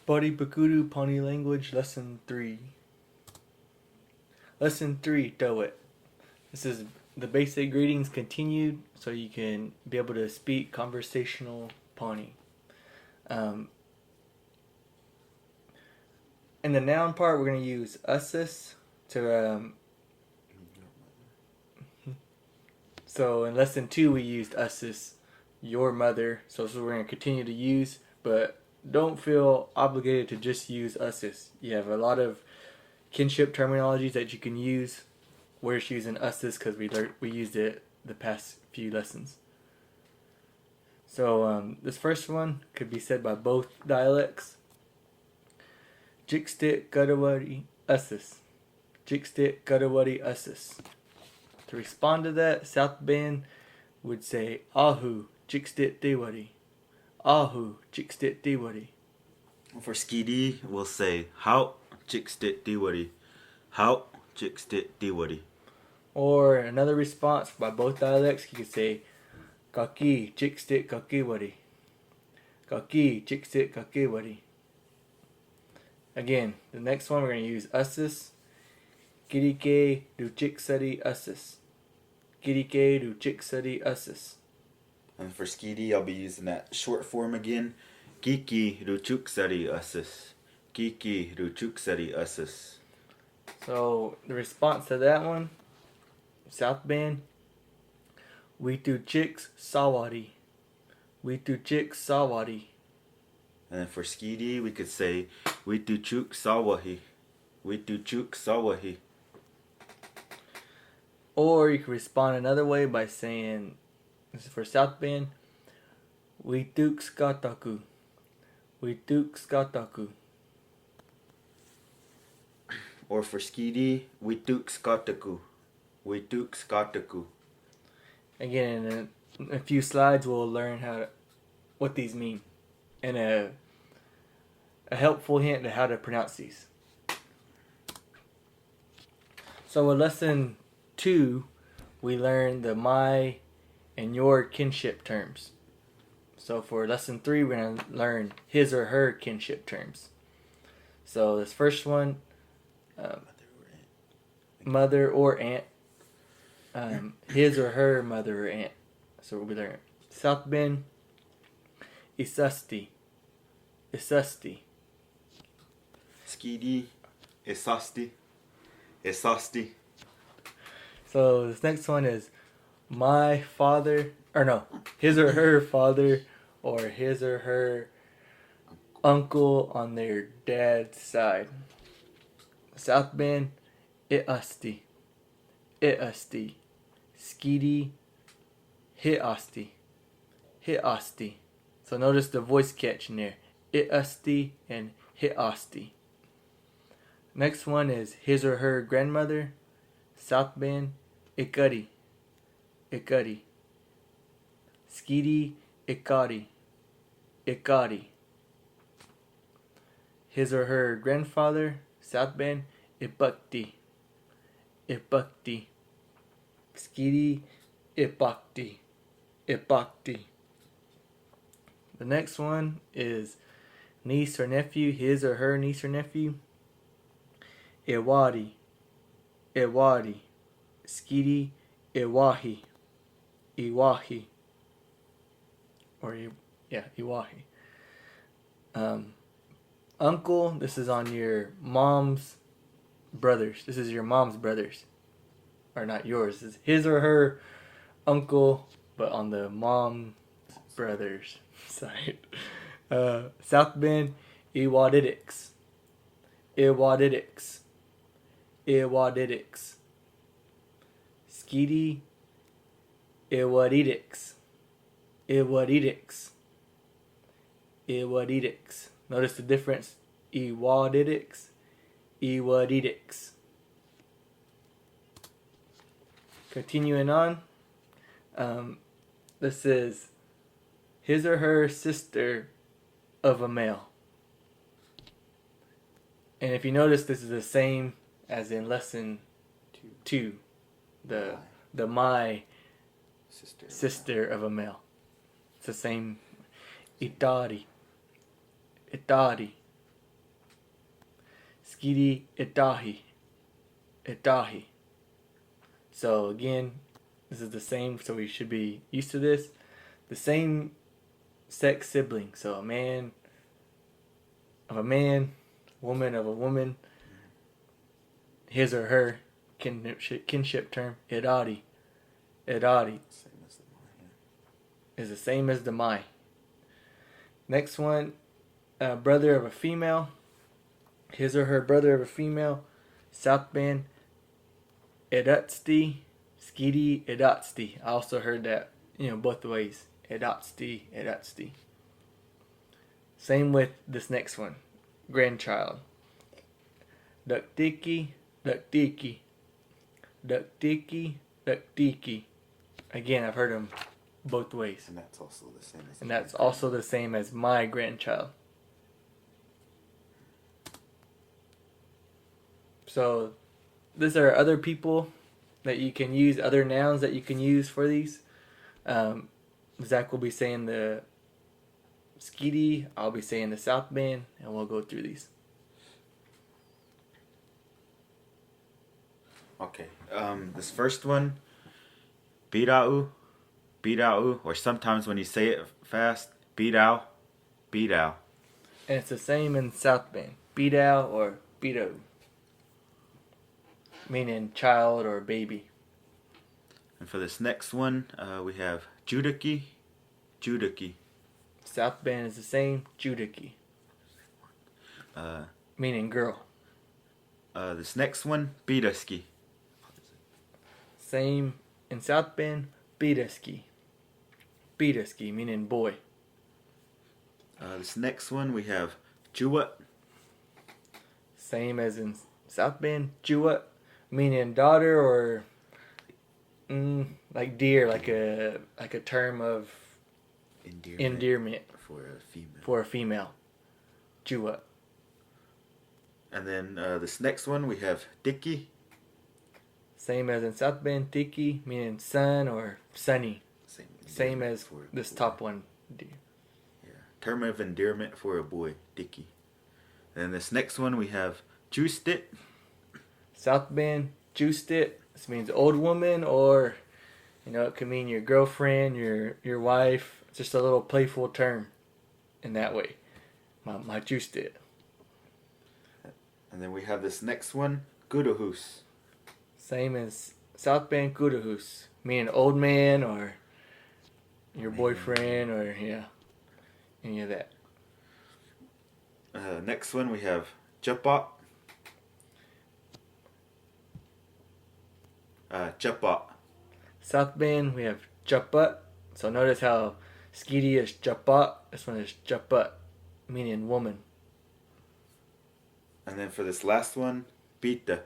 Body Bakuru Pawnee Language Lesson 3. Lesson 3, Do It. This is the basic greetings continued so you can be able to speak conversational Pawnee. In the noun part, we're going to use usus to. So in lesson 2, we used usus, your mother. So this is what we're going to continue to use, but don't feel obligated to just use usus. You have a lot of kinship terminologies that you can use. We're just using usus because we used it the past few lessons. So this first one could be said by both dialects. Jikstit Gadawari Usus. Jikstit Gadawari Usus. To respond to that, South Bend would say Ahu Jikstit Diwari. Ahu Jikstit Diwari. For Skidi, we'll say How Jikstit Diwari. How Jikstit Diwari. Or another response by both dialects, you could say Kaki Jikstit Kakiwari. Kaki Jikstit Kakiwari. Again, the next one we're going to use usus. Girike du Jiksari Usus. Girike du Jiksari Usus. And for Skidi, I'll be using that short form again. Kiki Ruchuksari Usus. Kiki Ruchuksari Usus. So the response to that one, South Bend, Witu Chicks Sawari. Witu Chicks Sawari. And then for Skidi, we could say Wituchuk Sawahi. Wituchuk Sawahi. Or you can respond another way by saying, this is for South Bend, Wituk Skataku. Wituk Skataku. Or for Skidi, Wituk Skataku. Wituk Skataku. Again, in a few slides, we'll learn what these mean and a helpful hint to how to pronounce these. So in lesson 2, we learned the my and your kinship terms. So for lesson 3, we're going to learn his or her kinship terms. So this first one, mother or aunt. His or her mother or aunt. So we'll be learning. South Bend, Isasti. Isasti. Skidi, Esasti. Esasti. So this next one is my father, or no, his or her father, or his or her uncle on their dad's side. South Bend, it asti. It asti. Skidi, hit asti. Hit asti. So notice the voice catch in there. It asti and hit asti. Next one is his or her grandmother. South Bend, ikari. Ikari. Skidi, ikari. Ikari. His or her grandfather. South Bend, ipakti. Ipakti. Skidi, ipakti. Ipakti. The next one is niece or nephew. His or her niece or nephew. Iwadi. Iwadi. Skidi, Iwahi. Iwahi. Or, Iwahi. Uncle, this is on your mom's brothers. This is your mom's brothers. Or not yours. This is his or her uncle, but on the mom's brothers side. South Bend, Iwadidix. Iwadidix. Iwadidix. Skidi, Iwadidix. Iwadidix. Iwadidix. Notice the difference. Iwadidix. Iwadidix. Continuing on. This is his or her sister of a male. And if you notice, this is the same as in lesson 2. The my sister of a male. It's the same. Itari. Itari. skiri itahi. Itahi. So again, this is the same, so we should be used to this. The same sex sibling. So a man of a man, woman of a woman, his or her kinship term, irari. Irari Same as the Maya. is the same as the mai. Next one, brother of a female, his or her brother of a female, South Bend, edatsti, skiri edatsti. I also heard that, both ways. Edatsti, edatsti. Same with this next one, grandchild. Duktiki, duktiki. Duktiki, duktiki. Again, I've heard them both ways. And that's also the same as And that's also the same as my grandchild. So, these are other people that you can use, other nouns that you can use for these. Zach will be saying the skiri, I'll be saying the South Bend, and we'll go through these. Okay. This first one, birau, birau, or sometimes when you say it fast, birau, birau. And it's the same in South Bend. Bidao or bido. Meaning child or baby. And for this next one, we have judiki, judiki. South Bend is the same. Judiki. Meaning girl. This next one, bidaski. Same in South Bend. Bidaski. Bidaski meaning boy. This next one, we have juwat. Same as in South Bend. Juwat meaning daughter or like dear, like a term of endearment for a female. For a female. Juwat. And then this next one, we have diki. Same as in South Bend. Tiki meaning son or sunny. Same as this top one. Yeah. Term of endearment for a boy, diki. And this next one, we have juiced it. South Bend, juiced it. This means old woman, or it could mean your girlfriend, your wife. It's just a little playful term in that way. My juiced it. And then we have this next one, guruhus. Same as South Bend, guruhus, meaning old man or your boyfriend or any of that. Next one we have japat. Japat. South Bend, we have japat. So notice how skiri is japat. This one is japat, meaning woman. And then for this last one, pita.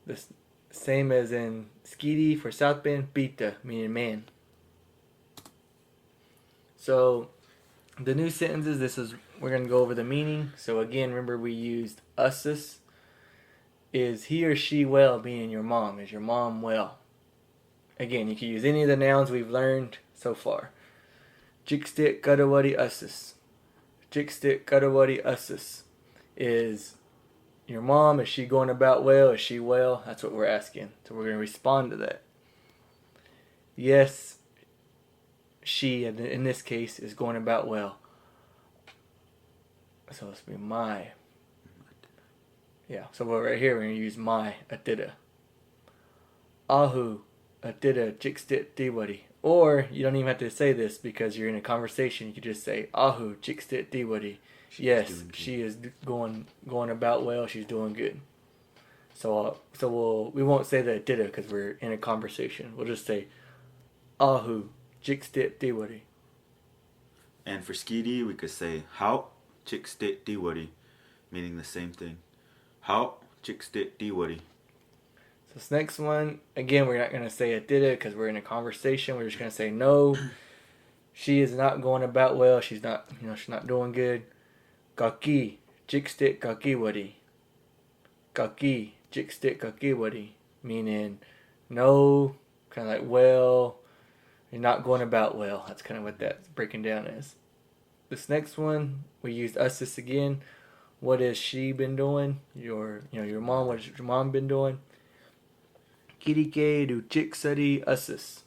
This same as in skiri for South Bend, pita, meaning man. So the new sentences, we're going to go over the meaning. So again, remember we used usus. Is he or she well, meaning your mom? Is your mom well? Again, you can use any of the nouns we've learned so far. Jikstit karawari usus. Jikstit karawari usus. Is your mom, is she going about well? Is she well? That's what we're asking. So we're going to respond to that. Yes, she, in this case, is going about well. So it's be my. Yeah, so right here we're going to use my atida. Ahu atida jikstit diwari. Or you don't even have to say this because you're in a conversation. You could just say Ahu jikstit diwari. Yes, she is going about well. She's doing good. So we won't say the atida because we're in a conversation. We'll just say Ahu jikstit diwari. And for skidi, we could say how jikstit diwari, meaning the same thing. How jikstit diwari. So this next one, again, we're not going to say atida because we're in a conversation. We're just going to say no. She is not going about well. She's not, she's not doing good. Kaki jikstit kakiwari. Kaki jikstit kakiwari, meaning no, kind of like well. You're not going about well. That's kind of what that's breaking down as. This next one, we used usus again. what has she been doing? Your mom, what has your mom been doing? Kirike do chiksari usus.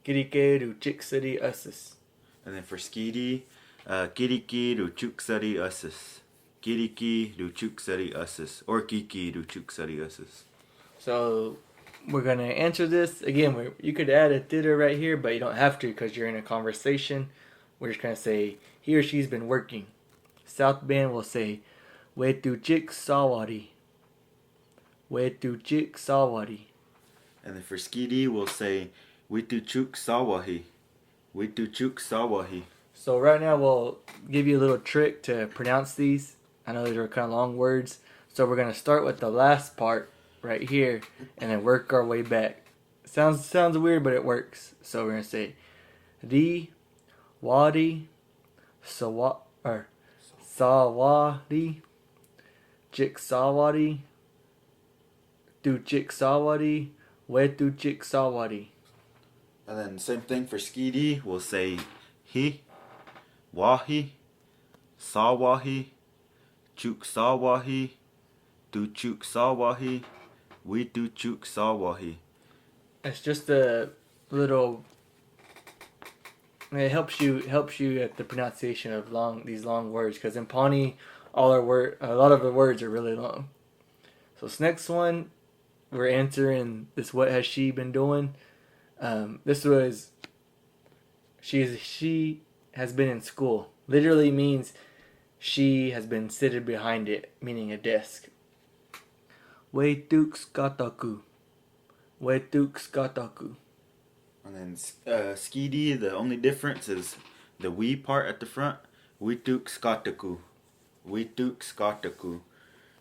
Kirike do chiksari usus. And then for Skeety, Kiriki do chuksari usus. Kiriki do chuksari usus. Or Kiki do chuksari usus. So we're gonna answer this again. You could add a thither right here, but you don't have to because you're in a conversation. We're just gonna say he or she's been working. South Bend will say wetu chik sawari. Wetu chik sawari. And then for Skeety, we'll say Witu chuk sawahi. Witu chuk sawahi. So right now we'll give you a little trick to pronounce these. I know these are kind of long words, so we're gonna start with the last part right here and then work our way back. Sounds weird, but it works. So we're gonna say ri, wadi, sawari, chik sawari, tu chik sawari, wetu chik sawari. And then same thing for Skeety, we'll say he, wahi, sawahi, chuk sawahi, tu chuk sawahi, witu chuk sawahi. It's just a little. It helps you at the pronunciation of these long words because in Pawnee, a lot of the words are really long. So this next one, we're answering this. What has she been doing? This was. She has been in school. Literally means she has been sitting behind it, meaning a desk. Weituks kataku. Weituks kataku. And then Skeety, the only difference is the we part at the front. Wituk skataku. Wituk skataku.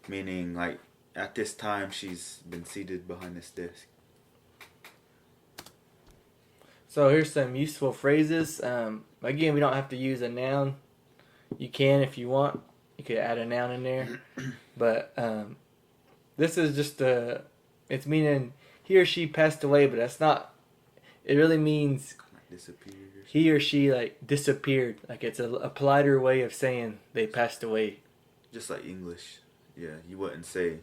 Meaning, like, at this time, she's been seated behind this desk. So here's some useful phrases. Again, we don't have to use a noun. You can if you want. You could add a noun in there. But this is just it's meaning he or she passed away, but that's not. It really means Disappeared. He or she like disappeared. Like it's a politer way of saying they passed away. Just like English. Yeah, you wouldn't say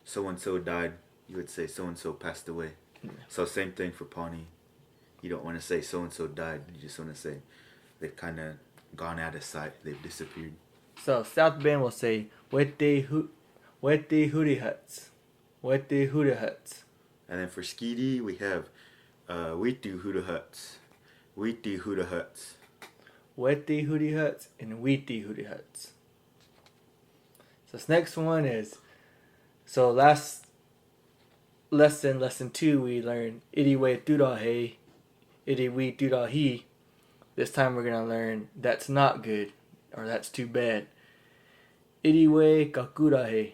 so-and-so died. You would say so-and-so passed away. Yeah. So same thing for Pawnee. You don't want to say so-and-so died. You just want to say they've kind of gone out of sight. They've disappeared. So South Bend will say wete hootie huts. Wete hootie huts. And then for Skeety, we have Witu Huda Huts. Witu Huda Huts. Wete hootie huts and weety hootie huts. So this next one is, so last lesson 2, we learned iriwe turahe, iriwe turahi. This time we're going to learn that's not good, or that's too bad. Iriwe kakurahe.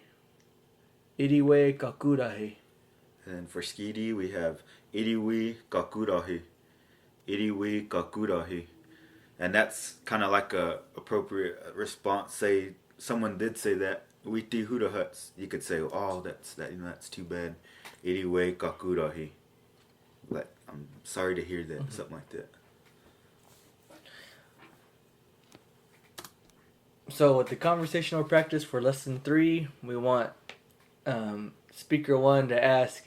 Iriwe kakurahe. And then for Skeety, we have Iriwi kakurahi. Iriwi kakurahi. And that's kind of like a appropriate response. Say someone did say that, Witi Huda Huts. You could say, oh, that's too bad. Iriwe kakurahi. Like, I'm sorry to hear that. Something like that. So with the conversational practice for lesson 3, we want speaker 1 to ask,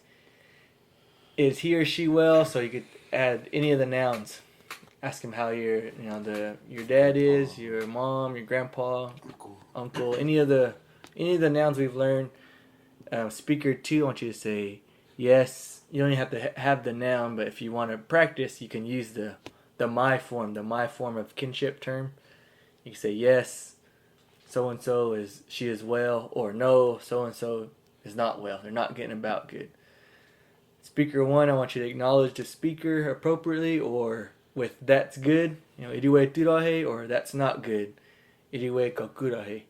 is he or she well? So you could add any of the nouns. Ask him how your dad is, your mom, your grandpa, uncle, any of the nouns we've learned. Speaker 2, I want you to say yes. You don't even have to have the noun, but if you want to practice, you can use the my form of kinship term. You can say yes, so and so she is well, or no, so and so is not well. They're not getting about good. Speaker 1, I want you to acknowledge the speaker appropriately, or with that's good, iriwe turahe, or that's not good, iriwe kakurahe.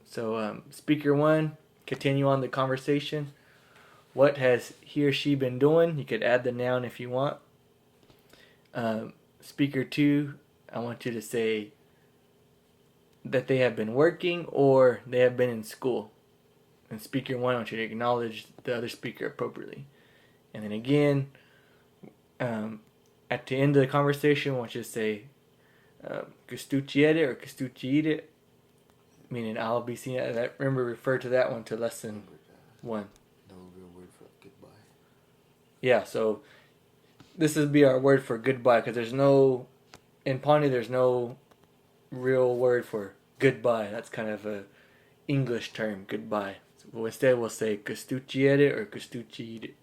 So speaker 1, continue on the conversation. What has he or she been doing? You could add the noun if you want. Speaker 2, I want you to say that they have been working or they have been in school. And speaker 1, I want you to acknowledge the other speaker appropriately. And then again, at the end of the conversation, I want you to say Kustuchiere or Kustuchiire. meaning I'll be seeing it. And remember, refer to that one to lesson 1. No real word for goodbye. Yeah, so this would be our word for goodbye because in Pawnee, there's no real word for goodbye. That's kind of a English term, goodbye. So instead, we'll say kustuchiere or kustuchiide.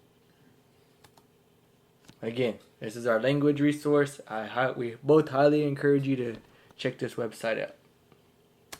Again, this is our language resource. We both highly encourage you to check this website out.